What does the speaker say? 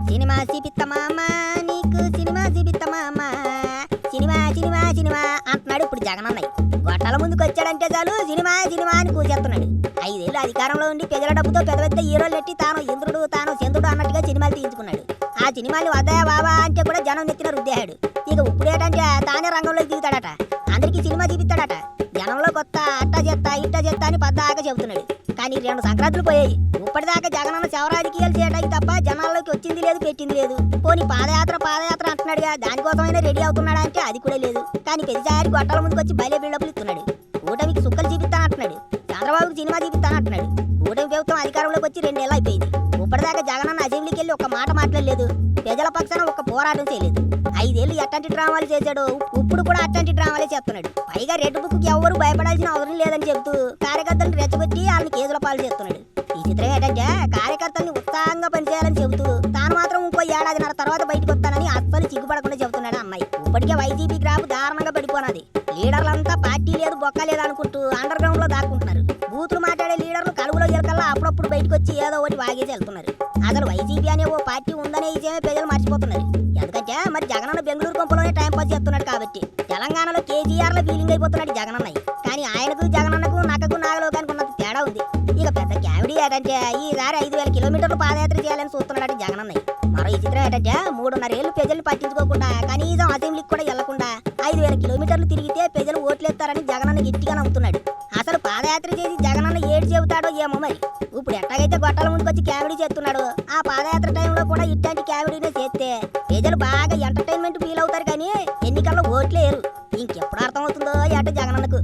Cinema చూపిత్తమామ నీకు cinema చూపిత్తమామ cinema cinema cinema అంటున్నాడు ఇప్పుడు జగనన్నయ్య. గొట్టాల ముందుకు వచ్చాడంటే చాలు సినిమా సినిమా అని కూర్చేస్తున్నాడు. 5 ఏళ్ళు అధికారంలో ఉండి ప్రజల డబ్బుతో పెద్ద పెద్ద హీరోలు నెట్టి తాను ఇంద్రుడు తాను చంద్రుడు అన్నట్టుగా సినిమాలు తీయించుకున్నాడు. ఆ సినిమాలు వద్దయా బాబా అంటే కూడా జనం నెత్తిన రుద్దేశాడు. ఇక ఇప్పుడేటంటే తానే రంగంలోకి దిగుతాడట, అందరికీ సినిమా చూపిస్తాడట. జనంలో కొత్త అట్టా చేస్తా ఇట్టా చేస్తా అని పద్దాకా చెబుతున్నాడు. కానీ 2 సంక్రాంతులు పోయాయి. ఇప్పటిదాకా జగనన్న శవరాజకీయాలు చేయడానికి తప్ప జనాల్లోకి వచ్చింది లేదు పెట్టింది లేదు. పోనీ పాదయాత్ర అంటున్నాడుగా, దానికోసమైనా రెడీ అవుతున్నాడా అంటే అది కూడా లేదు. కానీ ప్రతిసారి గొట్టాల ముందుకు వచ్చి బయలు బిల్డప్లు ఇస్తున్నాడు. కూటమికి సుక్కలు చూపిస్తానంటున్నాడు, చంద్రబాబుకి సినిమా చూపిస్తానంటున్నాడు. కూటమి ప్రభుత్వం అధికారంలోకి వచ్చి 2 నెలలు అయిపోయింది. ఇప్పటిదాకా జగనన్న అసెంబ్లీకి వెళ్ళి ఒక్క మాట మాట్లాడలేదు, ప్రజల పక్షాన ఒక్క పోరాటం చేయలేదు. 5 ఏళ్ళు ఎట్లాంటి డ్రామాలు చేశాడు, ఇప్పుడు కూడా అట్లాంటి డ్రామాలే చేస్తున్నాడు. పైగా రెడ్ బుక్కి ఎవరు భయపడాల్సిన అవసరం లేదని చెబుతూ కార్యకర్తలను రెచ్చగొట్టి వాళ్ళని కేసుల పాలు చేస్తున్నాడు. ఈ చిత్రం ఏంటంటే కార్యకర్తల్ని ఉత్సాహంగా పనిచేయాలని చెబుతూ తాను మాత్రం ఇంకో 1.5 ఏళ్ళ తర్వాత బయటకు వస్తానని అస్సలు సిగ్గుపడకుండా చెబుతున్నాడు అమ్మాయి. ఇప్పటికే వైసీపీ గ్రాఫ్ దారుణంగా పడిపోనాది. లీడర్లంతా పార్టీ లేదు బొక్క లేదు అనుకుంటూ అండర్ గ్రౌండ్ లో దాక్కుంటున్నారు. బూతులు మాట్లాడే లీడర్లు కలుగులో ఎలకల్లా అప్పుడప్పుడు బయటకు వచ్చి ఏదో ఒకటి వాగేసి వెళ్తున్నారు. అసలు వైసీపీ అనే ఓ పార్టీ ఉందనే విషయమే ప్రజలు మర్చిపోతున్నారు. ఎందుకంటే మరి జగనన్న బెంగళూరు కొంపలోనే టైం పాస్ చేస్తున్నాడు కాబట్టి. తెలంగాణలో కేసీఆర్ లో ఫీలింగ్ అయిపోతున్నాడు జగనన్నయ్య. కానీ ఆయనకు జగనన్నకు నక్కకు నాగలోకానికి ఉన్నంత తేడా ఉంది. ఇక పెద్ద కామెడీ ఏంటంటే ఈసారి 5,000 కిలోమీటర్లు పాదయాత్ర చేయాలని చూస్తున్నాడు జగనన్నయ్య. మరో ఈ చిత్రం ఏంటంటే 3.5 ఏళ్ళు ప్రజల్ని పట్టించుకోకుండా కనీసం అసెంబ్లీకి కూడా వెళ్లకుండా 5,000 కిలోమీటర్లు తిరిగితే ప్రజలు ఓట్లేస్తారని జగనన్న గట్టిగా నమ్ముతున్నాడు. అసలు పాదయాత్ర చేసి జగనన్న ఏడు చెబుతాడో ఏమో మరి. ఇప్పుడు ఎట్లాగైతే గొట్టాల ముందుకు వచ్చి కామెడీ చేస్తున్నాడు, ఆ పాదయాత్ర టైంలో కూడా ఇట్లాంటి కామెడీనే చేస్తే ప్రజలు బాగా ఎంటర్టైన్మెంట్ ఫీల్ అవుతారు. కానీ ఎన్నికల్లో ఓట్లేరు. ఇంకెప్పుడు అర్థమవుతుందో ఏట జగనన్నకు.